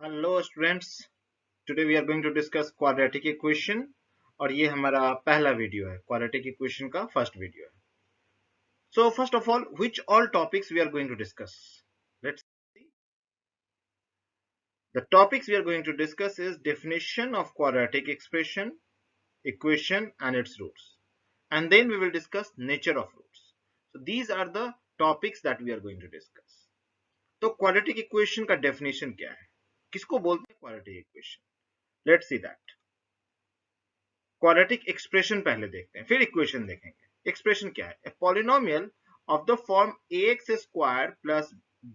Hello students, today we are going to discuss quadratic equation और ये हमारा पहला वीडियो है। क्वाड्रेटिक इक्वेशन का फर्स्ट वीडियो है। So first of all, which all topics we are going to discuss? Let's see. The topics we are going to discuss is definition of quadratic expression, equation and its roots, and then we will discuss nature of roots. So these are the topics that we are going to discuss. तो quadratic equation का definition क्या है, किसको बोलते हैं quadratic equation? Let's see that. Quadratic expression पहले देखते हैं, फिर इक्वेशन देखेंगे। एक्सप्रेशन क्या है? A polynomial of the form ax square plus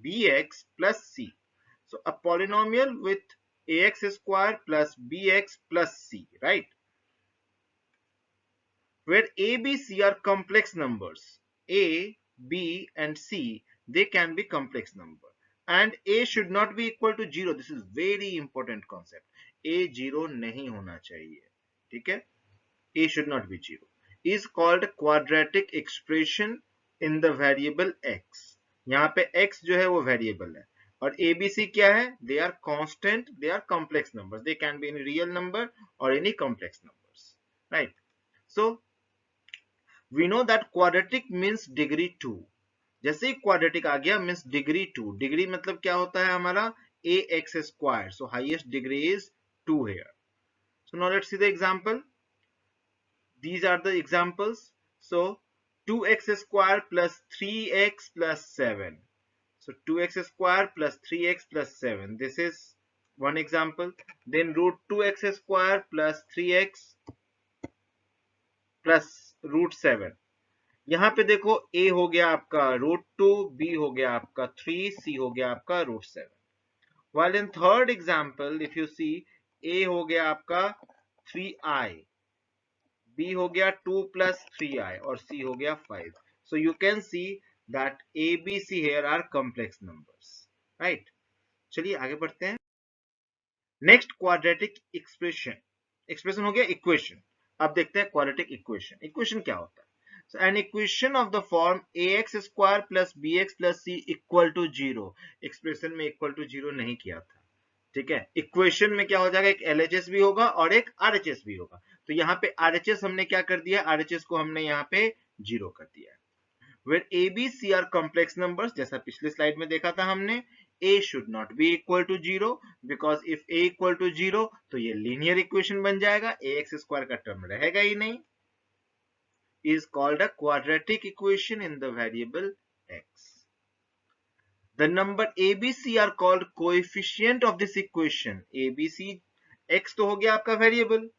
bx plus c. So a polynomial with ax square plus bx plus c, right? Where a, b, c are complex numbers. A, b and c, they can be complex number. And a should not be equal to 0. This is very important concept. a 0 नहीं होना चाहिए, ठीक है? a should not be 0, is called quadratic expression in the variable x. यहाँ पे x जो है वो वेरिएबल है और abc क्या है? They are constant, they are complex numbers. They can be any real number or any complex numbers, right? So we know that quadratic means degree 2. जैसे ही क्वाड्रेटिक आ गया मीन्स डिग्री 2. डिग्री मतलब क्या होता है हमारा? ax square. So highest degree is 2 here. So now let's see the example. These are the examples. So 2x square plus 3x plus 7. So 2x square plus 3x plus 7. This is one example. Then root 2x square plus 3x plus root 7. यहाँ पे देखो a हो गया आपका √2, b हो गया आपका 3, c हो गया आपका √7. While in third example, if you see, a हो गया आपका 3i, b हो गया 2 plus 3i और c हो गया 5. So you can see that a, b, c here are complex numbers, right? चलिए आगे बढ़ते हैं। Next quadratic expression. एक्सप्रेशन हो गया इक्वेशन। अब देखते हैं क्वाड्रेटिक इक्वेशन। इक्वेशन क्या होता है? So an equation of the form ax square plus bx plus c equal to 0. Expression में इक्वल टू 0 नहीं किया था, ठीक है? इक्वेशन में क्या हो जाएगा? एक LHS भी होगा और एक RHS भी होगा। तो यहाँ पे RHS हमने क्या कर दिया? RHS को हमने यहाँ पे 0 कर दिया। Where a, b, c are complex numbers, जैसा पिछले स्लाइड में देखा था हमने, a should not be equal to 0, because if a equal to 0 तो ये linear equation बन जाएगा, ax square का टर्म रहेगा ही नहीं. Is called a quadratic equation in the variable x. The number a, b, c are called coefficient of this equation. a, b, c, x तो हो गया आपका वेरिएबल,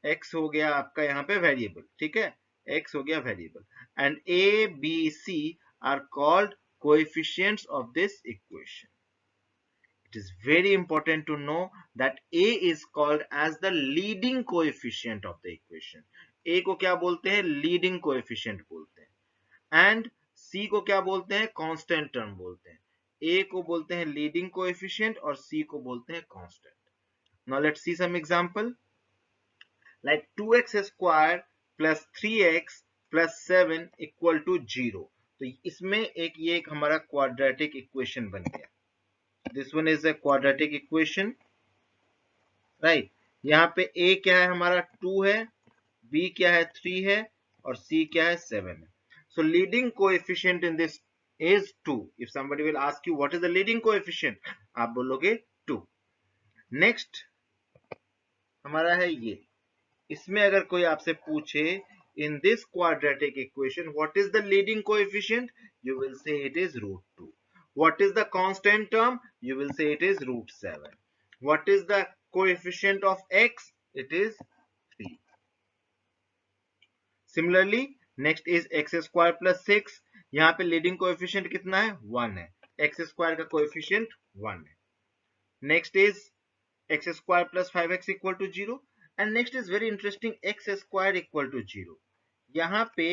x हो गया आपका यहाँ पे वेरिएबल, ठीक है? x हो गया variable, and a, b, c are called coefficients of this equation. It is very important to know that a is called as the leading coefficient of the equation. a को क्या बोलते हैं? Leading coefficient बोलते हैं। And c को क्या बोलते हैं? कांस्टेंट टर्म बोलते हैं। a को बोलते हैं लीडिंग कोएफिशिएंट और c को बोलते हैं constant. Now let's see some example. Like 2x square plus 3x plus 7 equal to 0. तो इसमें ये एक हमारा क्वाड्रेटिक इक्वेशन बन गया. This one is a quadratic equation, right? यहाँ पे a क्या है हमारा? 2 है, b क्या है? 3 है और c क्या है? 7 है. So leading coefficient in this is 2. If somebody will ask you what is the leading coefficient, आप बोलोगे 2. Next हमारा है ये. इसमें अगर कोई आपसे पूछे in this quadratic equation what is the leading coefficient, you will say it is √2. What is the constant term? You will say it is √7. What is the coefficient of x? It is 3. Similarly, next is x square plus 6. यहाँ पे leading coefficient कितना है? 1 है. x square का coefficient 1 है. Next is x square plus 5x equal to 0. And next is very interesting, x square equal to 0. यहाँ पे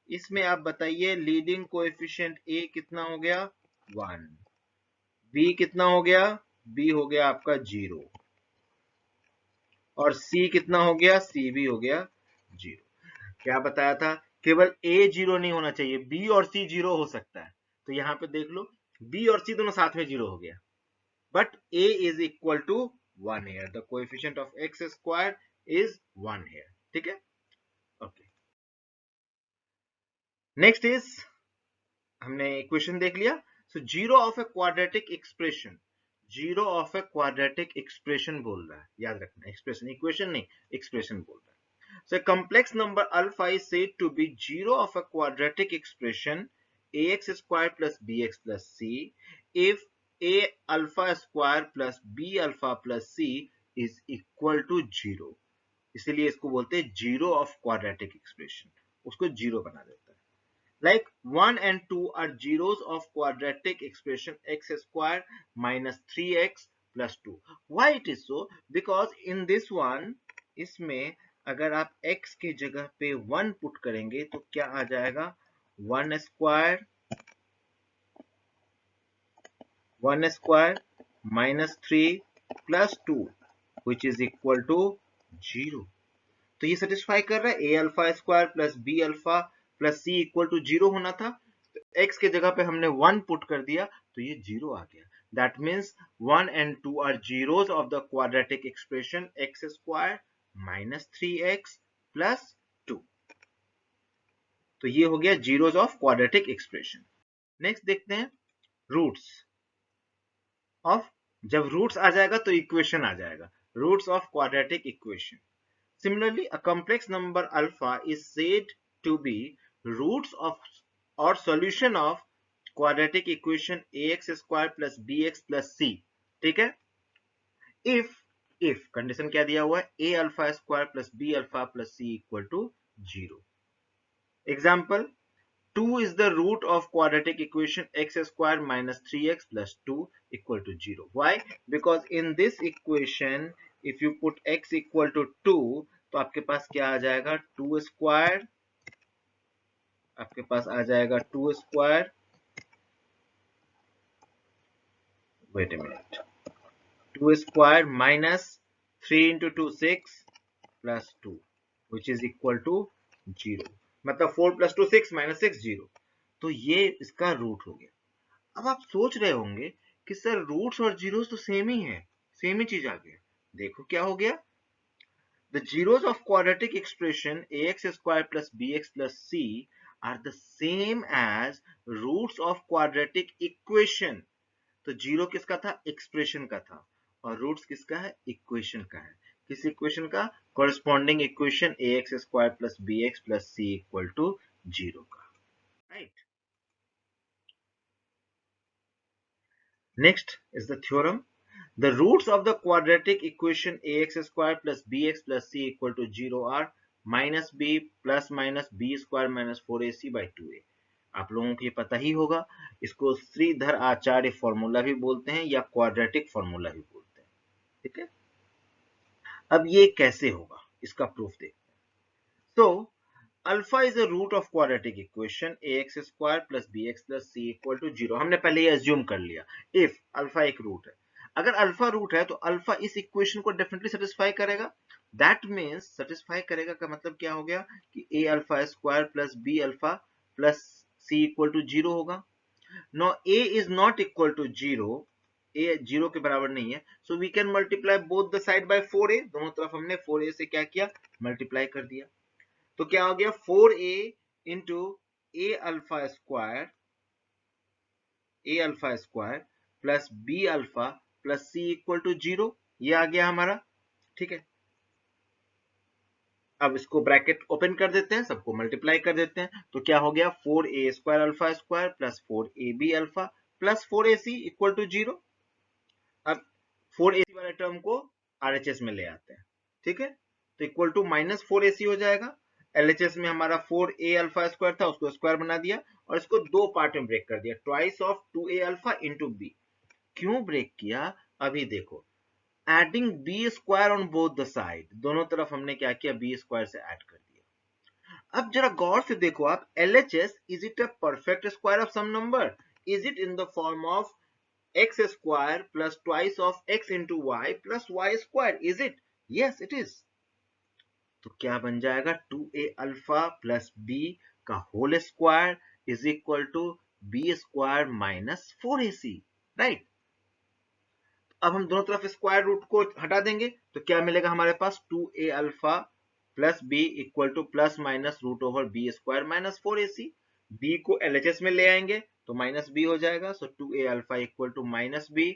इसमें आप बताइए लीडिंग कोएफिशिएंट a कितना हो गया? 1. b कितना हो गया? b हो गया आपका 0 और c कितना हो गया? c भी हो गया 0. क्या बताया था? केवल a 0 नहीं होना चाहिए, b और c 0 हो सकता है. तो यहाँ पे देख लो b और c दोनों साथ में 0 हो गया. but a is equal to 1 here. The coefficient of x square is 1 here. ठीक है? Okay. Next is, हमने इक्वेशन देख लिया. So zero of a quadratic expression, zero of a quadratic expression बोल रहा है, याद रखना. एक्सप्रेशन, इक्वेशन नहीं, एक्सप्रेशन बोल रहा है. So a complex number alpha is said to be zero of a quadratic expression ax square plus bx plus c if a alpha square plus b alpha plus c is equal to zero. इसीलिए इसको बोलते हैं zero of quadratic expression, उसको zero बना देता है. Like 1 and 2 are zeros of quadratic expression x square minus 3x plus 2. Why it is so? Because in this one, इसमें अगर आप x की जगह पे 1 पुट करेंगे तो क्या आ जाएगा? 1 square minus 3 plus 2 which is equal to 0. तो ये सेटिस्फाई कर रहा है. A alpha square plus B alpha plus C equal to 0 होना था. तो x के जगह पे हमने 1 पुट कर दिया तो ये 0 आ गया. That means 1 and 2 are zeros of the quadratic expression x square minus 3x plus 2. तो ये हो गया zeros of quadratic expression. Next देखते हैं रूट्स ऑफ. जब रूट्स आ जाएगा तो इक्वेशन आ जाएगा. Roots of quadratic equation. Similarly, a complex number alpha is said to be roots of or solution of quadratic equation ax square plus bx plus c. ठीक है? If condition क्या दिया हुआ है? a alpha square plus b alpha plus c equal to 0. Example, 2 is the root of quadratic equation x square minus 3x plus 2 equal to 0. Why? Because in this equation, if you put x equal to 2, तो आपके पास क्या आ जाएगा? 2 square, आपके पास आ जाएगा 2 square, wait a minute, 2 square minus 3 into 2 6 plus 2 which is equal to 0. मतलब 4 plus 2 6 minus 6 0. तो ये इसका रूट हो गया. अब आप सोच रहे होंगे कि सर रूट्स और जीरोस तो सेम ही है, सेम ही चीज आ गया. देखो क्या हो गया. The zeros of quadratic expression ax square plus bx plus c are the same as roots of quadratic equation. तो जीरो किसका था? एक्सप्रेशन का था. और रूट्स किसका है? इक्वेशन का है. किस इक्वेशन का? Corresponding equation ax square plus bx plus c equal to 0 का. Right. Next is the theorem. The roots of the quadratic equation ax square plus bx plus c equal to 0 are minus b plus minus b square minus 4ac by 2a. आप लोगों को ये पता ही होगा. इसको श्रीधर आचार्य formula भी बोलते हैं या क्वाड्रेटिक फॉर्मूला भी बोलते हैं. ठीक है. अब ये कैसे होगा, इसका प्रूफ देखते हैं. तो alpha is a root of quadratic equation ax square plus bx plus c equal to 0. हमने पहले ये एज्यूम कर लिया. इफ अल्फा एक रूट है, अगर अल्फा रूट है तो अल्फा इस इक्वेशन को डेफिनेटली सेटिस्फाई करेगा. दैट मीन्स सेटिस्फाई करेगा का मतलब क्या हो गया कि a alpha square plus b alpha plus c equal to 0 होगा. No a is not equal to 0, a 0 के बराबर नहीं है. So we can multiply both the side by 4a. दोनों तरफ हमने 4a से क्या किया? मल्टीप्लाई कर दिया. तो क्या हो गया? 4a into a alpha square plus B alpha plus C equal to 0. ये आ गया हमारा. ठीक है. अब इसको ब्रैकेट ओपन कर देते हैं, सबको मल्टीप्लाई कर देते हैं. तो क्या हो गया? 4a square alpha square plus 4ab alpha plus 4ac equal to 0. अब 4ac वाले टर्म को आरएचएस में ले आते हैं. ठीक है. तो इक्वल टू माइनस 4ac हो जाएगा. एलएचएस में हमारा 4a अल्फा स्क्वायर था, उसको स्क्वायर बना दिया और इसको दो पार्ट में ब्रेक कर दिया. Twice of 2a alpha into b. क्यों ब्रेक किया? अभी देखो. Adding b square on both the side, दोनों तरफ हमने क्या किया? b स्क्वायर से ऐड कर दिया. अब जरा गौर से देखो आप. LHS, is it a perfect square of some number? Is it in the form of x square plus twice of x into y plus y square? Is it? Yes, it is. तो क्या बन जाएगा? 2a alpha plus b का whole square is equal to b square minus 4ac. Right. अब हम दोनों तरफ square root को हटा देंगे तो क्या मिलेगा हमारे पास 2a alpha plus b equal to plus minus root over b square minus 4ac। B को एलएचएस में ले आएंगे तो माइनस बी हो जाएगा, so 2a alpha equal to minus b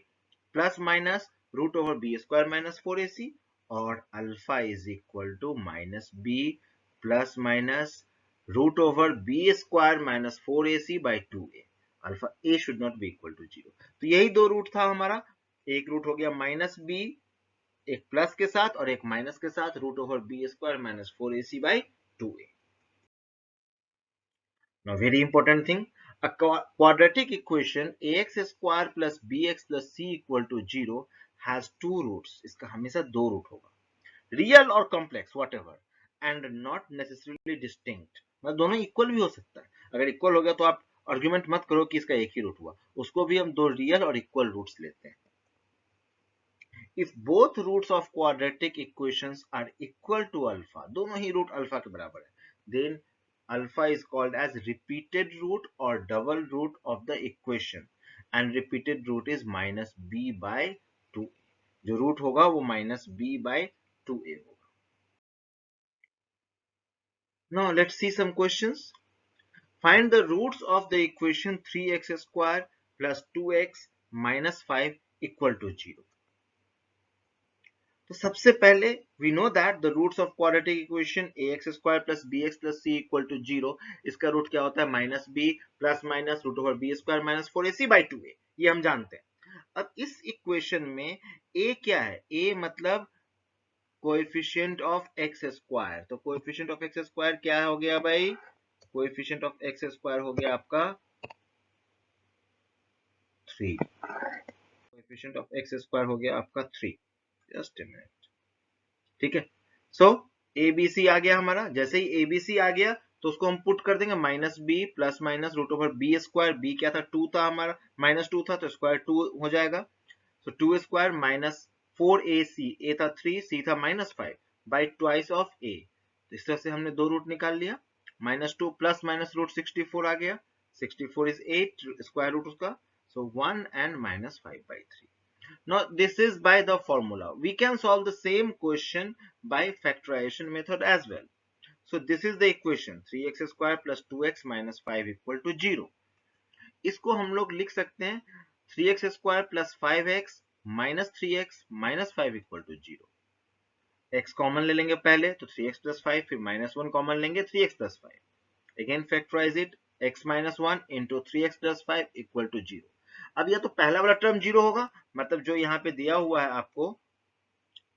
plus minus root over b square minus 4ac, और alpha is equal to minus b plus minus root over b square minus 4ac by 2a। Alpha a should not be equal to 0। तो यही दो root था हमारा, एक root हो गया minus B एक प्लस के साथ और एक माइनस के साथ, root over b square minus 4ac by 2a। Now very important thing, a quadratic equation ax square plus bx plus c equal to 0 has two roots। इसका हमेशा दो रूट होगा, रियल और complex whatever, and not necessarily distinct। मतलब दोनों equal भी हो सकता है। अगर इक्वल हो गया तो आप आर्ग्यूमेंट मत करो कि इसका एक ही रूट हुआ, उसको भी हम दो रियल और इक्वल रूट्स लेते हैं। If both roots of quadratic equations are equal to alpha, दोनों ही रूट अल्फा के बराबर है, then alpha is called as repeated root or double root of the equation, and repeated root is minus b by 2। जो root होगा वो minus b by 2a होगा। Now let's see some questions. Find the roots of the equation 3x square plus 2x minus 5 equal to 0। तो सबसे पहले we know that the roots of quadratic equation ax square plus bx plus c equal to 0, इसका root क्या होता है minus b plus minus root over b square minus 4ac by 2a, ये हम जानते हैं। अब इस इक्वेशन में a क्या है, a मतलब कोएफिशिएंट ऑफ एक्स स्क्वायर, तो कोएफिशिएंट ऑफ एक्स स्क्वायर क्या हो गया भाई, कोएफिशिएंट ऑफ एक्स स्क्वायर हो गया आपका 3, कोएफिशिएंट ऑफ एक्स स्क्वायर हो गया आपका 3। जस्ट अ मिनट, ठीक है। सो एबीसी आ गया हमारा, जैसे ही एबीसी आ गया तो उसको हम पुट कर देंगे minus b plus minus root over b square, b क्या था 2 था हमारा, माइनस 2 था तो स्क्वायर 2 हो जाएगा, तो 2 स्क्वायर माइनस 4ac, ए था 3 सी था माइनस 5 बाई ट्वाइस ऑफ ए। तो इस तरह से हमने दो रूट निकाल लिया, माइनस 2 प्लस माइनस रूट 64 आ गया, 64 इज 8 स्क्वायर रूट उसका, सो 1 and minus 5 by 3। Now this is by the formula. We can solve the same question by factorization method as well. So this is the equation 3x square plus 2x minus 5 equal to 0. इसको हम लोग लिख सकते हैं 3x square plus 5x minus 3x minus 5 equal to 0. x common ले लेंगे पहले तो 3x plus 5, फिर minus 1 कॉमन लेंगे 3x plus 5. Again factorize it, x minus 1 into 3x plus 5 equal to 0. अब या तो पहला वाला टर्म 0 होगा, मतलब जो यहाँ पे दिया हुआ है आपको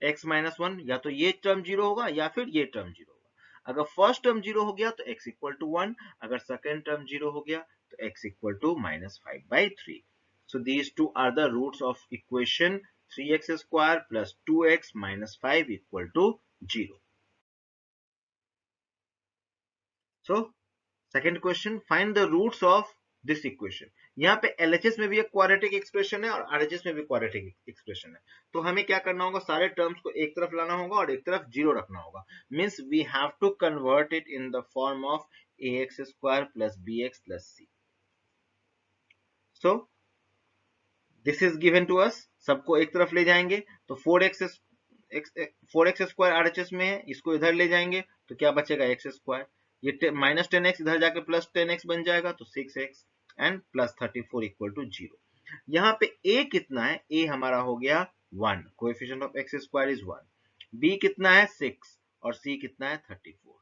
x माइनस 1, या तो ये टर्म 0 होगा या फिर ये टर्म 0 होगा। अगर फर्स्ट टर्म 0 हो गया तो x इक्वल टू 1, अगर सेकेंड टर्म 0 हो गया तो x equal to minus 5 by 3। So these two are the roots of equation 3x square plus 2x minus 5 equal to 0। So second question, find the roots of this equation. यहाँ पे LHS में भी एक quadratic expression है और RHS में भी quadratic expression है, तो हमें क्या करना होगा, सारे टर्म्स को एक तरफ लाना होगा और एक तरफ 0 रखना होगा। Means we have to convert it in the form of ax square plus bx plus c। So this is given to us, सबको एक तरफ ले जाएंगे तो 4x स्क्वायर RHS में है, इसको इधर ले जाएंगे तो क्या बचेगा x स्क्वायर, ये माइनस 10x इधर जाके प्लस 10x बन जाएगा तो 6x and plus 34 equal to 0। यहाँ पे a कितना है, a हमारा हो गया 1, coefficient of x square is 1, b कितना है 6 और c कितना है 34।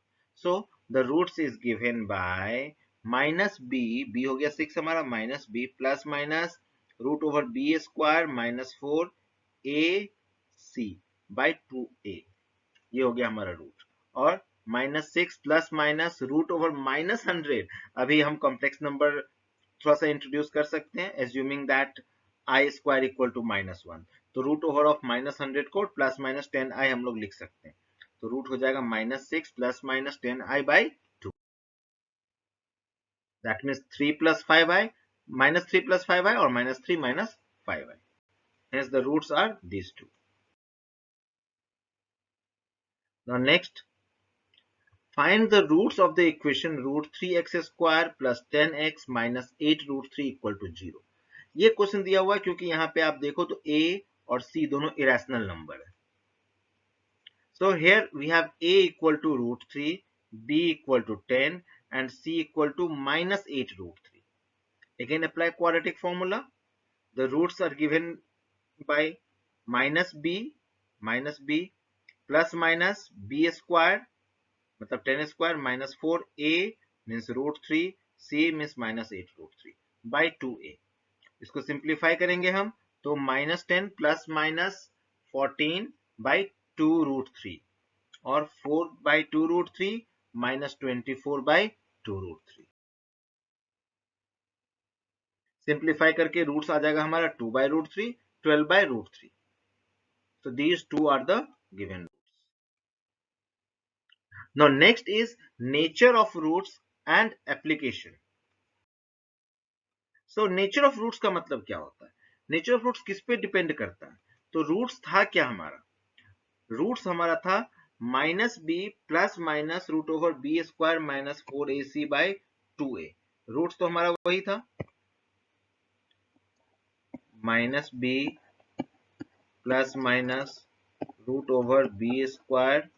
So the roots is given by minus b हो गया 6 हमारा, minus b plus minus root over b square minus 4 ac by 2a, ये हो गया हमारा रूट, और minus 6 plus minus root over minus 100। अभी हम कॉम्प्लेक्स नंबर थोड़ा सा इंट्रोड्यूस कर सकते हैं, assuming that I square equal to minus 1, तो रूट ओवर ऑफ माइनस 100 को प्लस माइनस 10i हम लोग लिख सकते हैं, तो रूट हो जाएगा minus 6 plus minus 10i by 2, that means 3 plus 5i, minus 3 plus 5i और minus 3 minus 5i, hence the roots are these two. Now next, find the roots of the equation root 3x square plus 10x minus 8 root 3 equal to 0. ये question दिया हुआ है क्योंकि यहाँ पे आप देखो तो a और c दोनों इरेशनल नंबर है. So here we have a equal to root 3, b equal to 10 and c equal to minus 8 root 3. Again apply quadratic formula. The roots are given by minus b plus minus b square मतलब 10 square minus 4a means root 3, c means minus 8 root 3 by 2a. इसको simplify करेंगे हम तो minus 10 plus minus 14 by 2 root 3 और 4 by 2 root 3 minus 24 by 2 root 3. Simplify करके roots आ जाएगा हमारा 2 by root 3, 12 by root 3. So these two are the given roots. Now next is nature of roots and application. So nature of roots का मतलब क्या होता है? Nature of roots किस पे डिपेंड करता है? तो roots था क्या हमारा? Roots हमारा था minus b plus minus root over b square minus 4ac by 2a. Roots तो हमारा वही था minus b plus minus root over b square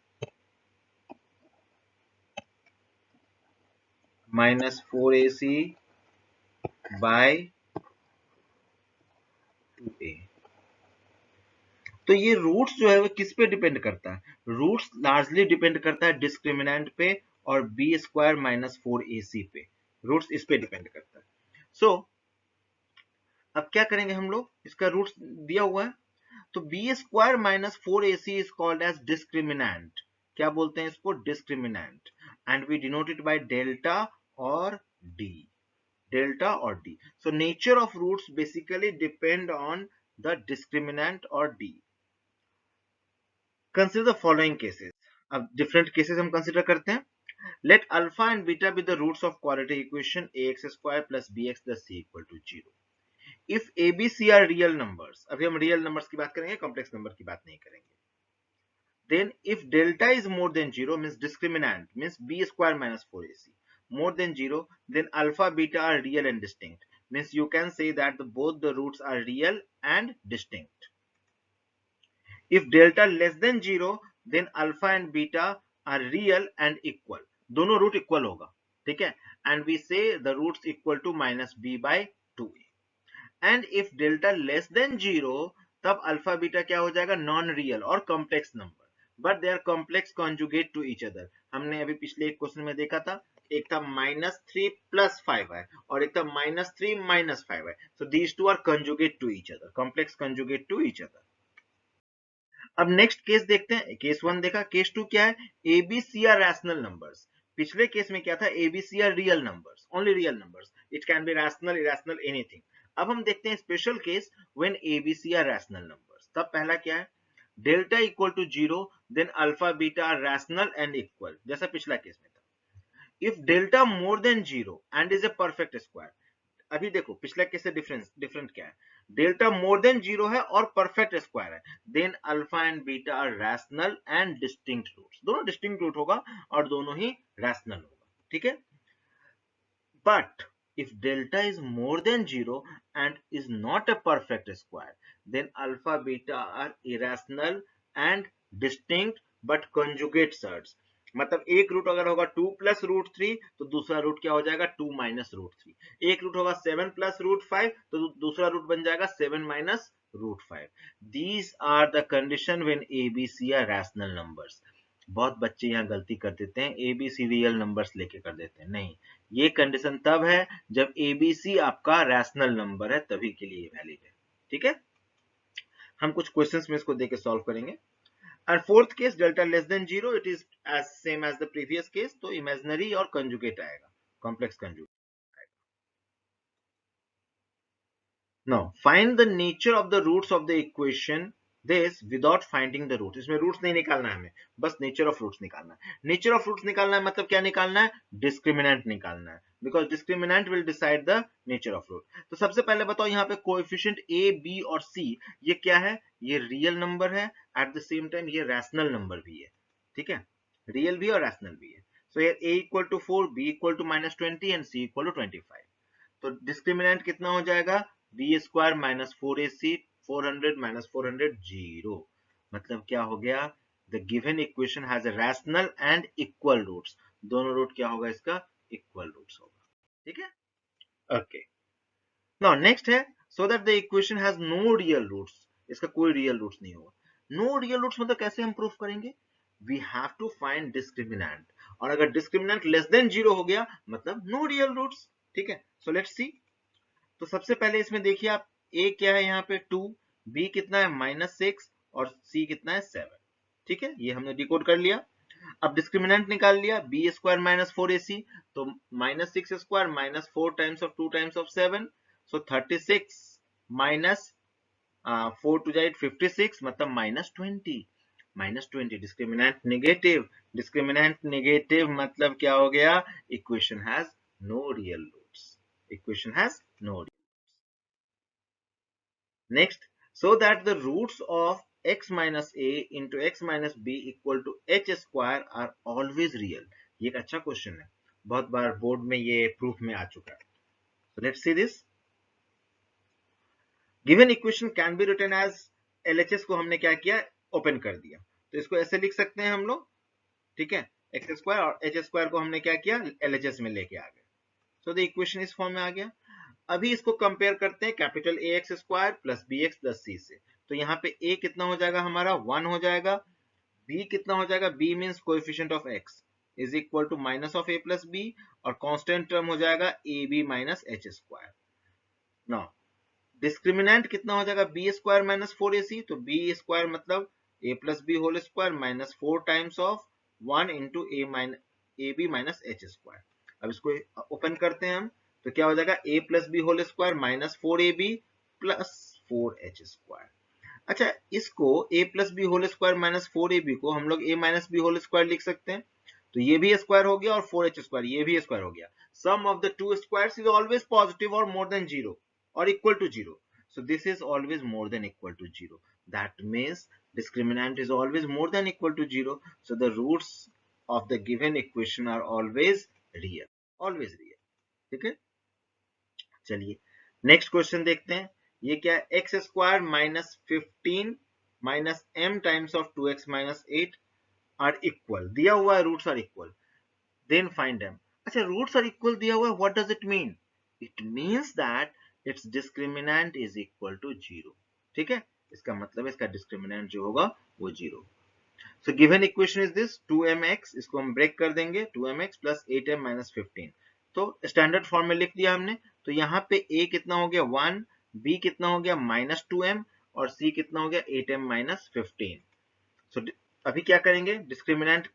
minus 4ac by 2a. तो ये रूट्स जो है वो किस पे डिपेंड करता है? रूट्स लार्जली डिपेंड करता है डिस्क्रिमिनेंट पे और बी स्क्वायर माइनस 4ac पे. रूट्स इस पे डिपेंड करता है. सो अब क्या करेंगे हम लोग? इसका रूट्स दिया हुआ है तो b square minus 4ac is called as discriminant. क्या बोलते हैं इसको? Discriminant. And we denote it by delta और डी. डेल्टा और D. So nature of roots basically depend on the discriminant और D. Consider the following cases. अब different cases हम consider करते हैं. Let alpha and beta be the roots of quadratic equation ax square plus bx plus c equal to 0. If a, b, c are real numbers, अभी हम real numbers की बात करेंगे, complex number की बात नहीं करेंगे. Then if delta is more than 0 means discriminant means b square minus 4ac more than 0, then alpha beta are real and distinct means you can say that both the roots are real and distinct. If delta less than 0, then alpha and beta are real and equal. दोनों root equal होगा. ठीक है. And we say the roots equal to minus b by 2a. And if delta less than 0, तब alpha beta क्या हो जाएगा? Non real और complex number. But they are complex conjugate to each other. हमने अभी पिछले एक क्वेश्चन में देखा था. एक था -3 + 5 है और एक था -3 - 5 है. So these two are conjugate to each other. Complex conjugate to each other. अब नेक्स्ट केस देखते हैं. केस 1 देखा. केस 2 क्या है? A b c are rational numbers. पिछले केस में क्या था? A b c are real numbers, only real numbers. It can be rational, irrational, anything. अब हम देखते हैं special case when a b c are rational numbers. तब पहला क्या है? Delta equal to 0 then alpha beta are rational and equal, जैसा पिछला केस में था. If delta more than 0 and is a perfect square. अभी देखो पिछला केस से डिफरेंट क्या है? डेल्टा मोर देन 0 है और परफेक्ट स्क्वायर है. Then alpha and beta are rational and distinct roots. दोनों डिस्टिंक्ट रूट होगा और दोनों ही रैशनल होगा. ठीक है. But if delta is more than 0 and is not a perfect square, then alpha beta are irrational and distinct but conjugate surds. मतलब एक रूट अगर होगा 2 + √3 तो दूसरा रूट क्या हो जाएगा? 2 - √3. एक रूट होगा 7 + √5 तो दूसरा रूट बन जाएगा 7 - √5. These are the condition when a b c are rational numbers. बहुत बच्चे यहाँ गलती कर देते हैं, a b c real numbers लेके कर देते हैं. नहीं, ये कंडीशन तब है जब ए बी सी आपका रैशनल नंबर है, तभी के लिए वैलिड है. ठीक है. हम कुछ क्वेश्चंस में इसको देके सॉल्व करेंगे. और fourth case delta less than 0, it is as same as the previous case. तो इमेजिनरी और कंजुगेट आएगा, complex conjugate. Now find the nature of the roots of the equation this without finding the roots. इसमें roots नहीं निकालना है हमें, बस nature of roots निकालना है. नेचर ऑफ रूट्स निकालना है मतलब क्या निकालना है? डिस्क्रिमिनेंट निकालना है. Because discriminant will decide the nature of root. तो सबसे पहले बताओ यहाँ पे कोएफिशिएंट ए बी और सी ये क्या है? ये रियल नंबर है, एट द सेम टाइम ये रैशनल नंबर भी है. ठीक है. रियल भी और रैशनल भी है. सो ये a equal to 4, b equal to -20 and c equal to 25. तो डिस्क्रिमिनेंट कितना हो जाएगा? B square minus 4ac 400 minus 400 0, मतलब क्या हो गया, the given equation has a rational and equal roots, दोनों रूट क्या होगा इसका, इक्वल रूट्स होगा, ठीक है। ओके, नाउ नेक्स्ट है so that the equation has no real roots, इसका कोई रियल रूट्स नहीं होगा। नो रियल रूट्स मतलब कैसे हम प्रूफ करेंगे, we have to find discriminant, और अगर डिस्क्रिमिनेंट लेस देन 0 हो गया मतलब नो रियल रूट्स, ठीक है। सो लेट्स सी, तो सबसे पहले इसमें देखिए आप, a क्या है यहाँ पे 2, b कितना है -6 और c कितना है 7, ठीक है, ये हमने डिकोड कर लिया। अब डिस्क्रिमिनेंट निकाल लिया, बी स्क्वायर माइनस 4ac, तो -6 square minus 4 times of 2 times of 7, so 36 minus 4 टू जाइट 56, मतलब -20 डिस्क्रिमिनेंट नेगेटिव, डिस्क्रिमिनेंट नेगेटिव मतलब क्या हो गया, equation has no real roots, equation has no. Next, so that the roots of x minus a into x minus b equal to h square are always real. ये एक अच्छा question है, बहुत बार board में ये प्रूफ में आ चुका है। So let's see this. Given equation can be written as, LHS को हमने क्या किया, ओपन कर दिया, तो इसको ऐसे लिख सकते हैं हम लोग, ठीक है, एक्स स्क्वायर और एच स्क्वायर को हमने क्या किया, LHS में लेके आ गए, so the equation इस फॉर्म में आ गया। अभी इसको कंपेयर करते हैं capital A X square plus B X plus C से, तो यहाँ पे a कितना हो जाएगा हमारा 1 हो जाएगा, b कितना हो जाएगा, b means coefficient of x is equal to minus of a plus b, और कांस्टेंट टर्म हो जाएगा a b minus h square. Now discriminant कितना हो जाएगा, बी स्क्वायर माइनस 4ac, तो बी स्क्वायर मतलब a plus b whole square minus 4 times of 1 into a b minus h square. अब इसको ओपन करते हैं हम, तो क्या हो जाएगा, a plus b whole square minus 4ab plus 4h square. अच्छा, इसको a plus b whole square minus 4ab को हम लोग a minus b whole square लिख सकते हैं, तो ये भी स्क्वायर हो गया और 4h स्क्वायर ये भी स्क्वायर हो गया, sum of the two squares is always positive और more than 0 or equal to 0, so this is always more than equal to 0, that means discriminant is always more than equal to 0, so the roots of the given equation are always real, always real, ठीक है। चलिए next question देखते हैं, ये क्या है, x square minus 15 minus m times of 2x minus 8 are equal, दिया हुआ है roots are equal, then find them. अच्छा, रूट्स आर इक्वल दिया हुआ है, what does it mean, it means that its discriminant is equal to 0, ठीक है, इसका मतलब इसका डिस्क्रिमिनेंट जो होगा वो 0। So given equation is this 2mx, इसको हम ब्रेक कर देंगे, 2mx प्लस 8m माइनस 15, तो स्टैंडर्ड फॉर्म में लिख दिया हमने, तो यहाँ पे a कितना हो गया 1, b कितना हो गया माइनस 2m और c कितना हो गया 8m माइनस 15। सो अभी क्या करेंगे, डिस्क्रिमिनेंट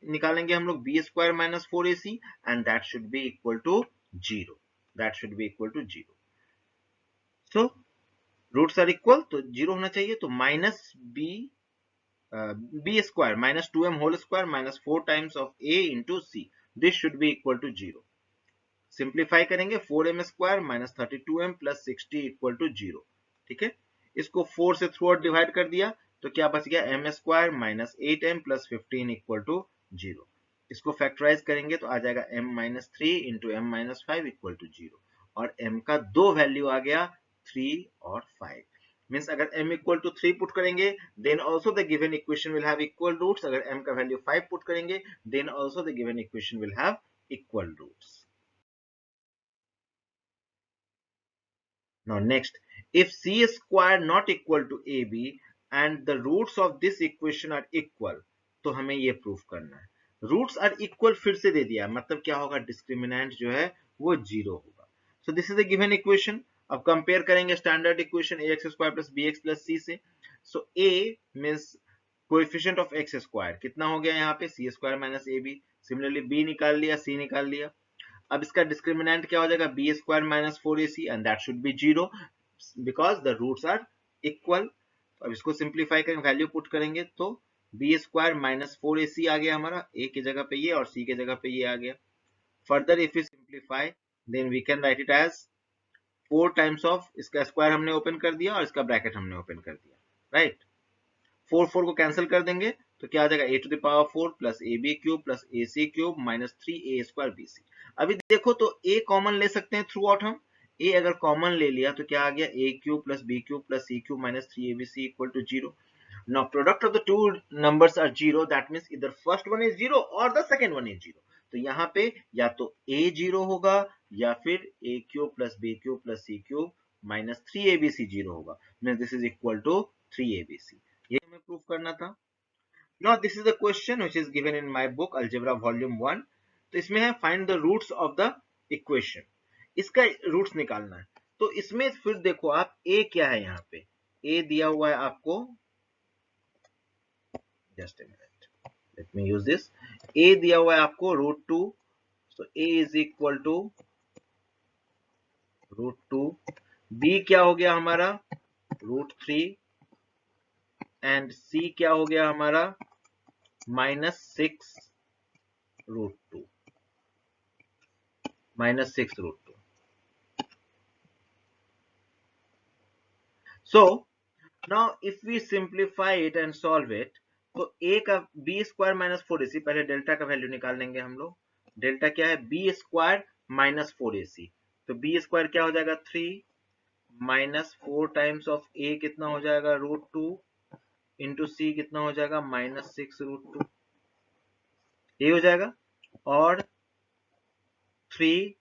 निकालेंगे हम लोग b square minus 4ac and that should be equal to 0, that should be equal to 0। So roots are equal तो 0 होना चाहिए, तो minus b square minus 2m whole square minus 4 times of a into c, this should be equal to 0। Simplify करेंगे 4m square minus 32m plus 60 equal to 0, ठीक है, इसको 4 से through out divide कर दिया, तो क्या बच गया m square minus 8m plus 15 equal to 0, इसको फैक्टराइज करेंगे तो आ जाएगा m minus 3 into m minus 5 equal to 0, और m का दो वैल्यू आ गया 3 और 5, मीन्स अगर m इक्वल टू 3 पुट करेंगे then also the given equation will have equal roots, अगर m का वैल्यू 5 पुट करेंगे then also the given equation will have equal roots. Now next, if c square not equal to ab and the roots of this equation are equal, तो हमें ये proof करना है। Roots are equal फिर से दे दिया, मतलब क्या होगा, डिस्क्रिमिनेंट जो है वो 0 होगा। So this is the given equation. अब कंपेयर करेंगे standard equation A X square plus B X plus C से। So A means coefficient of X square कितना हो गया यहाँ पे, C square minus A B, similarly B निकाल लिया, सी निकाल लिया। अब इसका डिस्क्रिमिनेंट क्या हो जाएगा, b square minus 4ac and that should be 0 because the roots are equal. अब इसको सिंप्लीफाई करेंगे, वैल्यू पुट करेंगे तो बी स्क्वायर माइनस 4ac आ गया हमारा, a की जगह पे ये और c की जगह पे ये आ गया। Further if you simplify then we can write it as 4 times of, इसका स्क्वायर हमने ओपन कर दिया और इसका ब्रैकेट हमने ओपन कर दिया, राइट। 4 को कैंसिल कर देंगे तो क्या आ जाएगा, a to the power 4 plus a b cube plus a c cube minus 3a square b c. अभी देखो तो a कॉमन ले सकते हैं थ्रू आउट हम, ए अगर कॉमन ले लिया तो क्या आ गया, A cube plus B cube plus C cube minus 3abc equal to 0. Now product of the two numbers are 0, that means either first one is 0 or the second one is 0. तो यहाँ पे या तो a 0 होगा या फिर a cube plus b cube plus c cube minus 3abc 0 होगा. Means this is equal to 3abc. ये हमें प्रूफ करना था. Now this is the question which is given in my book Algebra Volume 1. तो इसमें है find the roots of the equation. इसका roots निकालना है. तो इसमें फिर देखो आप a क्या है, यहाँ पे a दिया हुआ है आपको, just a minute, let me use this. a दिया हुआ है आपको √2, so a is equal to √2. b क्या हो गया हमारा √3 एंड c क्या हो गया हमारा -6 √2, -6 √2. So now if we simplify it and solve it, तो a का b स्क्वायर माइनस 4ac, पहले डेल्टा का वैल्यू निकाल लेंगे हम लोग. डेल्टा क्या है, b स्क्वायर माइनस 4ac, तो b स्क्वायर क्या हो जाएगा 3 माइनस 4 टाइम्स ऑफ a कितना हो जाएगा √2 इंटू c कितना हो जाएगा -6 √2, ये हो जाएगा. और 3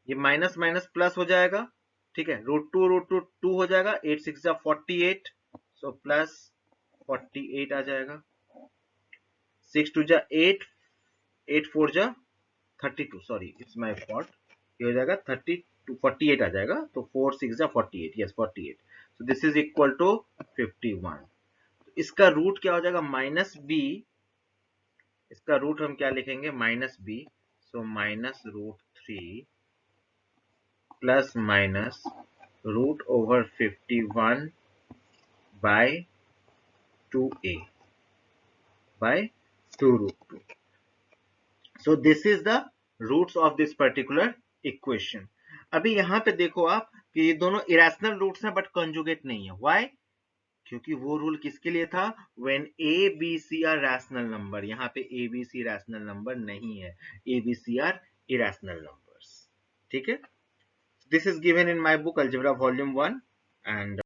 ये माइनस माइनस प्लस हो जाएगा, ठीक है, √2 2 हो जाएगा, 8 6 48, सो प्लस 48 आ जाएगा. 6 2 8, 8 4 32, सॉरी इट्स माय फॉल्ट, ये हो जाएगा 32 48 आ जाएगा, तो 4 6 48, yes 48. So this is equal to 51. इसका रूट क्या हो जाएगा -b, इसका रूट हम क्या लिखेंगे -b, so -√3 plus minus √51 by 2a by 2√2. So this is the roots of this particular equation. अभी यहाँ पे देखो आप कि ये दोनों इरेशनल रूट्स हैं बट कंजुगेट नहीं है. Why? क्योंकि वो रूल किसके लिए था, when a b c are rational number. यहाँ पे a b c rational number नहीं है, a b c are irrational numbers. ठीक है. This is given in my book Algebra Volume 1, and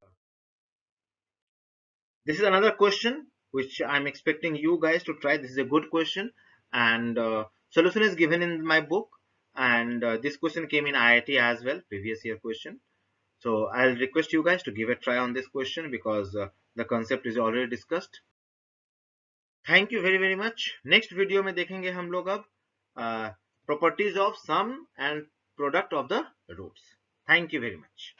this is another question which I'm expecting you guys to try. This is a good question, and solution is given in my book, and this question came in IIT as well, previous year question. So I'll request you guys to give a try on this question because the concept is already discussed. Thank you very much. Next video में देखेंगे हम लोग अब properties of sum and product of the roots. Thank you very much.